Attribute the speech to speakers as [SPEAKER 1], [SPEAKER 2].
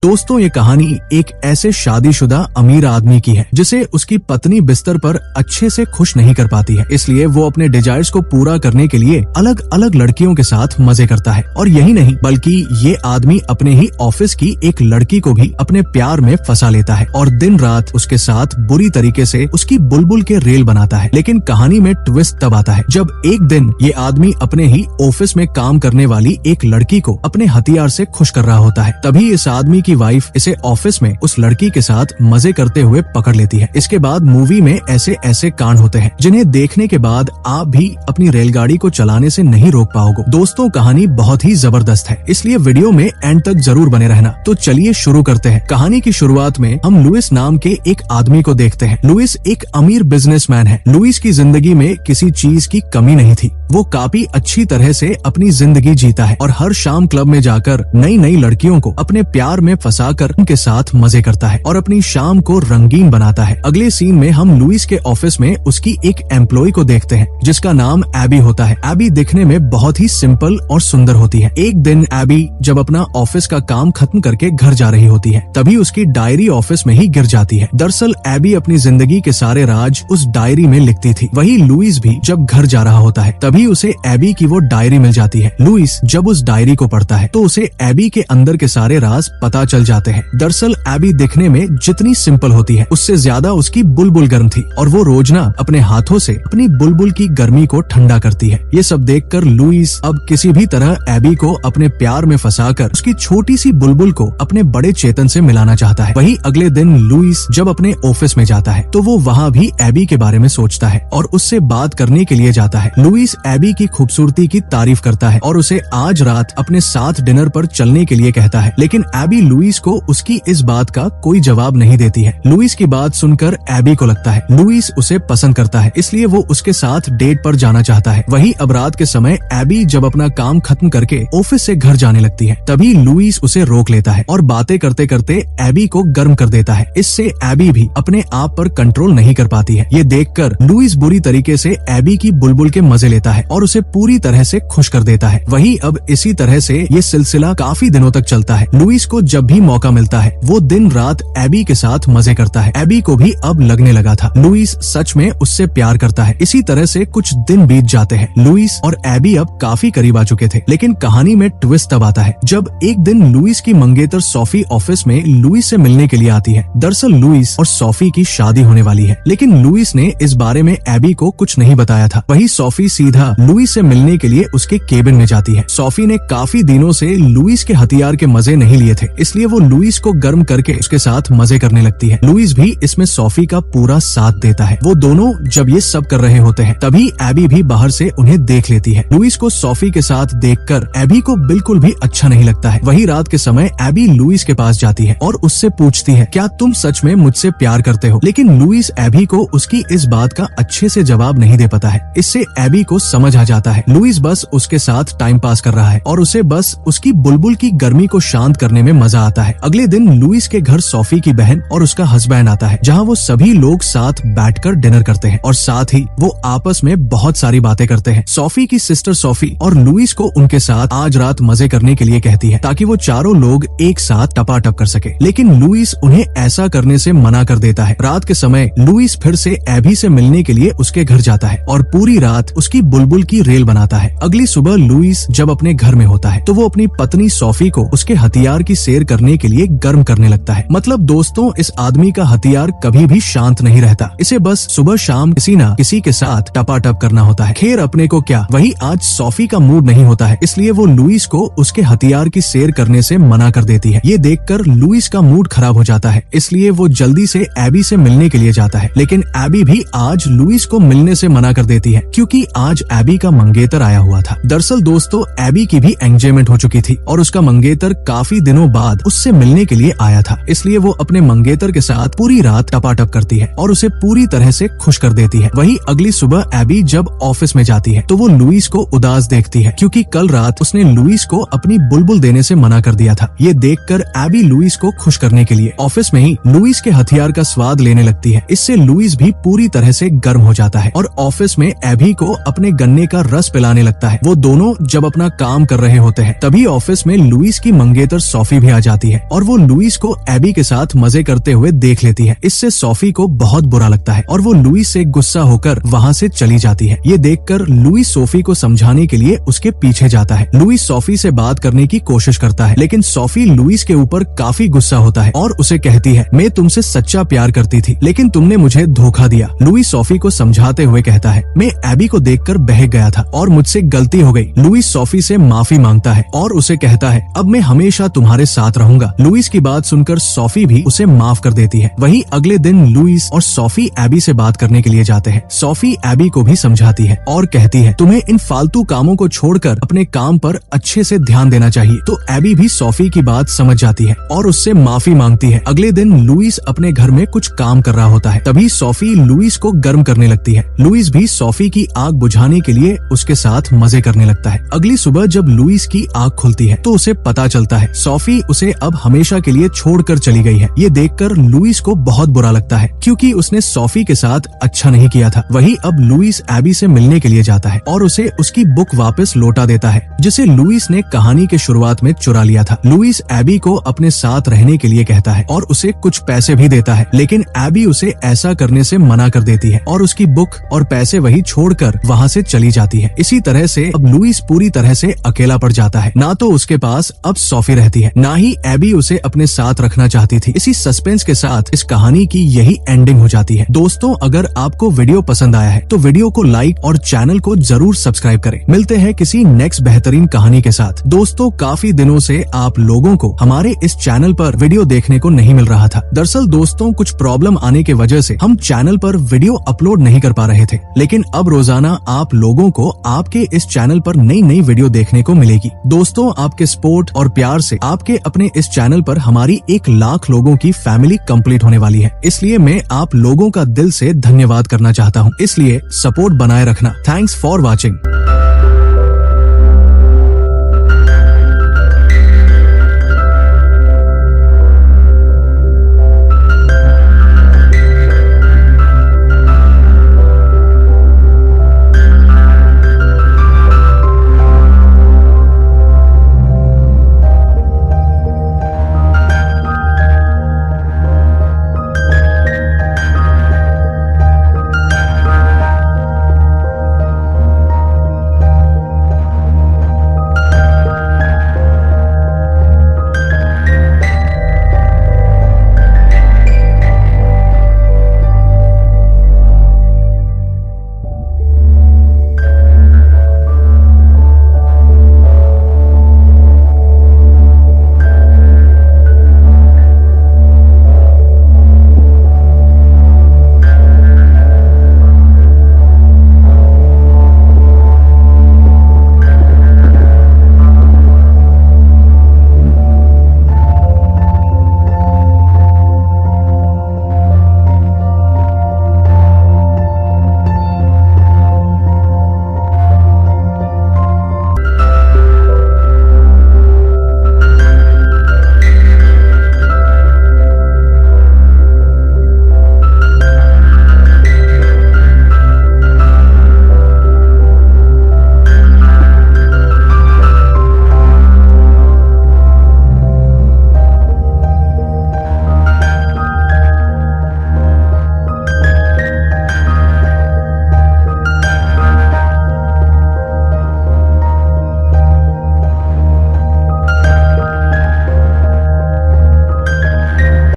[SPEAKER 1] दोस्तों ये कहानी एक ऐसे शादीशुदा अमीर आदमी की है जिसे उसकी पत्नी बिस्तर पर अच्छे से खुश नहीं कर पाती है, इसलिए वो अपने डिजायर्स को पूरा करने के लिए अलग अलग लड़कियों के साथ मजे करता है। और यही नहीं बल्कि ये आदमी अपने ही ऑफिस की एक लड़की को भी अपने प्यार में फंसा लेता है और दिन रात उसके साथ बुरी तरीके से उसकी बुलबुल के रेल बनाता है। लेकिन कहानी में ट्विस्ट तब आता है जब एक दिन ये आदमी अपने ही ऑफिस में काम करने वाली एक लड़की को अपने हथियार से खुश कर रहा होता है। तभी इस आदमी की वाइफ इसे ऑफिस में उस लड़की के साथ मजे करते हुए पकड़ लेती है। इसके बाद मूवी में ऐसे ऐसे कांड होते हैं जिन्हें देखने के बाद आप भी अपनी रेलगाड़ी को चलाने से नहीं रोक पाओगे। दोस्तों कहानी बहुत ही जबरदस्त है, इसलिए वीडियो में एंड तक जरूर बने रहना। तो चलिए शुरू करते हैं। कहानी की शुरुआत में हम लुइस नाम के एक आदमी को देखते हैं। लुइस एक अमीर बिजनेसमैन है। लुइस की जिंदगी में किसी चीज की कमी नहीं थी। वो काफी अच्छी तरह से अपनी जिंदगी जीता है और हर शाम क्लब में जाकर नई नई लड़कियों को अपने प्यार में फंसाकर उनके साथ मजे करता है और अपनी शाम को रंगीन बनाता है। अगले सीन में हम लुइस के ऑफिस में उसकी एक एम्प्लॉय को देखते हैं जिसका नाम एबी होता है। एबी दिखने में बहुत ही सिंपल और सुंदर होती है। एक दिन एबी जब अपना ऑफिस का काम खत्म करके घर जा रही होती है तभी उसकी डायरी ऑफिस में ही गिर जाती है। दरअसल एबी अपनी जिंदगी के सारे राज उस डायरी में लिखती थी। वही लुइस भी जब घर जा रहा होता है तभी उसे एबी की वो डायरी मिल जाती है। लुइस जब उस डायरी को पढ़ता है तो उसे एबी के अंदर के सारे राज पता चल जाते हैं। दरअसल एबी दिखने में जितनी सिंपल होती है उससे ज्यादा उसकी बुलबुल गर्म थी और वो रोज ना अपने हाथों से अपनी बुलबुल की गर्मी को ठंडा करती है। ये सब देखकर लुइस अब किसी भी तरह एबी को अपने प्यार में फंसाकर उसकी छोटी सी बुलबुल को अपने बड़े चेतन से मिलाना चाहता है। वही अगले दिन लुइस जब अपने ऑफिस में जाता है तो वो वहाँ भी एबी के बारे में सोचता है और उससे बात करने के लिए जाता है। लुइस एबी की खूबसूरती की तारीफ करता है और उसे आज रात अपने साथ डिनर पर चलने के लिए कहता है। लेकिन एबी लुइस को उसकी इस बात का कोई जवाब नहीं देती है। लुइस की बात सुनकर एबी को लगता है लुइस उसे पसंद करता है, इसलिए वो उसके साथ डेट पर जाना चाहता है। वही अब रात के समय एबी जब अपना काम खत्म करके ऑफिस से घर जाने लगती है तभी लुइस उसे रोक लेता है और बातें करते करते एबी को गर्म कर देता है। इससे एबी भी अपने आप पर कंट्रोल नहीं कर पाती है। ये देखकर लुइस बुरी तरीके से एबी की बुलबुल के मजे लेता है और उसे पूरी तरह से खुश कर देता है। वही अब इसी तरह से ये सिलसिला काफी दिनों तक चलता है। लुइस को जब भी मौका मिलता है वो दिन रात एबी के साथ मजे करता है। एबी को भी अब लगने लगा था लुइस सच में उससे प्यार करता है। इसी तरह से कुछ दिन बीत जाते हैं। लुइस और एबी अब काफी करीब आ चुके थे। लेकिन कहानी में ट्विस्ट तब आता है जब एक दिन लुइस की मंगेतर सोफी ऑफिस में लुइस से मिलने के लिए आती है। दरअसल लुइस और सोफी की शादी होने वाली है, लेकिन लुइस ने इस बारे में एबी को कुछ नहीं बताया था। वही सोफी सीधा लुइस से मिलने के लिए उसके केबिन में जाती है। सोफी ने काफी दिनों से लुइस के हथियार के मजे नहीं लिए थे, इसलिए वो लुइस को गर्म करके उसके साथ मजे करने लगती है। लुइस भी इसमें सोफी का पूरा साथ देता है। वो दोनों जब ये सब कर रहे होते हैं तभी एबी भी बाहर से उन्हें देख लेती है। लुइस को सोफी के साथ देखकर एबी को बिल्कुल भी अच्छा नहीं लगता है। वही रात के समय एबी लुइस के पास जाती है और उससे पूछती है क्या तुम सच में मुझसे प्यार करते हो? लेकिन लुइस एबी को उसकी इस बात का अच्छे से जवाब नहीं दे पाता है। इससे एबी को समझ आ जाता है लुइस बस उसके साथ टाइम पास कर रहा है और उसे बस उसकी बुलबुल की गर्मी को शांत करने में मजा आता है। अगले दिन लुइस के घर सोफी की बहन और उसका हस्बैंड आता है, जहाँ वो सभी लोग साथ बैठकर डिनर करते हैं और साथ ही वो आपस में बहुत सारी बातें करते हैं। सोफी की सिस्टर सोफी और लुइस को उनके साथ आज रात मजे करने के लिए कहती है ताकि वो चारों लोग एक साथ टपाटप कर सके। लेकिन लुइस उन्हें ऐसा करने से मना कर देता है। रात के समय लुइस फिर से एबी से मिलने के लिए उसके घर जाता है और पूरी रात उसकी बुलबुल की रेल बनाता है। अगली सुबह लुइस जब अपने घर में होता है तो वो अपनी पत्नी सोफी को उसके हथियार की सैर करने के लिए गर्म करने लगता है। मतलब दोस्तों इस आदमी का हथियार कभी भी शांत नहीं रहता, इसे बस सुबह शाम किसी न किसी के साथ टपाटप करना होता है। खैर अपने को क्या, वही आज सोफी का मूड नहीं होता है, इसलिए वो लुइस को उसके हथियार की सैर करने से मना कर देती है। ये देखकर लुइस का मूड खराब हो जाता है, इसलिए वो जल्दी से एबी से मिलने के लिए जाता है। लेकिन एबी भी आज लुइस को मिलने से मना कर देती है क्योंकि आज एबी का मंगेतर आया हुआ था। दरअसल दोस्तों एबी की भी एंगेजमेंट हो चुकी थी और उसका मंगेतर काफी दिनों बाद उससे मिलने के लिए आया था, इसलिए वो अपने मंगेतर के साथ पूरी रात टपाटप करती है और उसे पूरी तरह से खुश कर देती है। वही अगली सुबह एबी जब ऑफिस में जाती है तो वो लुइस को उदास देखती है क्योंकि कल रात उसने लुइस को अपनी बुलबुल देने से मना कर दिया था। ये देखकर एबी लुइस को खुश करने के लिए ऑफिस में ही लुइस के हथियार का स्वाद लेने लगती है। इससे लुइस भी पूरी तरह से गर्म हो जाता है और ऑफिस में एबी को अपने गन्ने का रस पिलाने लगता है। वो दोनों जब अपना काम कर रहे होते हैं तभी ऑफिस में लुइस की मंगेतर सोफी भी आ जाती है और वो लुइस को एबी के साथ मजे करते हुए देख लेती है। इससे सोफी को बहुत बुरा लगता है और वो लुइस से गुस्सा होकर वहाँ से चली जाती है। ये देखकर लुइस सोफी को समझाने के लिए उसके पीछे जाता है। लुइस सोफी से बात करने की कोशिश करता है लेकिन सोफी लुइस के ऊपर काफी गुस्सा होता है और उसे कहती है, मैं तुमसे सच्चा प्यार करती थी लेकिन तुमने मुझे धोखा दिया। लुइस सोफी को समझाते हुए कहता है, मैं एबी को देखकर बहक गया था और मुझसे गलती हो गई। लुइस सोफी से माफी मांगता है और उसे कहता है, अब मैं हमेशा तुम्हारे साथ रहूंगा। लुइस की बात सुनकर सोफी भी उसे माफ कर देती है। वहीं अगले दिन लुइस और सोफी एबी से बात करने के लिए जाते हैं। सोफी एबी को भी समझाती है और कहती है, तुम्हें इन फालतू कामों को छोड़कर अपने काम पर अच्छे से ध्यान देना चाहिए। तो एबी भी सोफी की बात समझ जाती है और उससे माफी मांगती है। अगले दिन लुइस अपने घर में कुछ काम कर रहा होता है, तभी सोफी लुइस को गर्म करने लगती है। लुइस भी सोफी की आग बुझाने के लिए उसके साथ मजे करने लगता है। अगली सुबह जब लुइस की आग खुलती है तो उसे पता चलता है सोफी उसे अब हमेशा के लिए छोड़कर चली गई है। ये देखकर लुइस को बहुत बुरा लगता है क्योंकि उसने सोफी के साथ अच्छा नहीं किया था। वही अब लुइस एबी से मिलने के लिए जाता है और उसे उसकी बुक वापस लौटा देता है जिसे लुइस ने कहानी के शुरुआत में चुरा लिया था। लुइस एबी को अपने साथ रहने के लिए कहता है और उसे कुछ पैसे भी देता है लेकिन एबी उसे ऐसा करने से मना कर देती है और उसकी बुक और पैसे वही छोड़कर वहाँ से चली जाती है। इसी तरह से अब लुइस पूरी तरह से अकेला पड़ जाता है। ना तो उसके पास अब सोफी रहती है, ना ही एबी उसे अपने साथ रखना चाहती थी। इसी सस्पेंस के साथ इस कहानी की यही एंडिंग हो जाती है। दोस्तों, अगर आपको वीडियो पसंद आया है तो वीडियो को लाइक और चैनल को जरूर सब्सक्राइब करें। मिलते हैं किसी नेक्स्ट बेहतरीन कहानी के साथ। दोस्तों, काफी दिनों से आप लोगों को हमारे इस चैनल पर वीडियो देखने को नहीं मिल रहा था। दरअसल दोस्तों, कुछ प्रॉब्लम आने की वजह से हम चैनल पर वीडियो अपलोड नहीं कर पा रहे थे, लेकिन अब रोजाना आप लोगों को आपके इस चैनल पर नई नई वीडियो देखने को मिलेगी। दोस्तों, आपके सपोर्ट और प्यार से आपके अपने इस चैनल पर हमारी 1 लाख लोगों की फैमिली कंप्लीट होने वाली है। इसलिए मैं आप लोगों का दिल से धन्यवाद करना चाहता हूँ। इसलिए सपोर्ट बनाए रखना। Thanks for watching.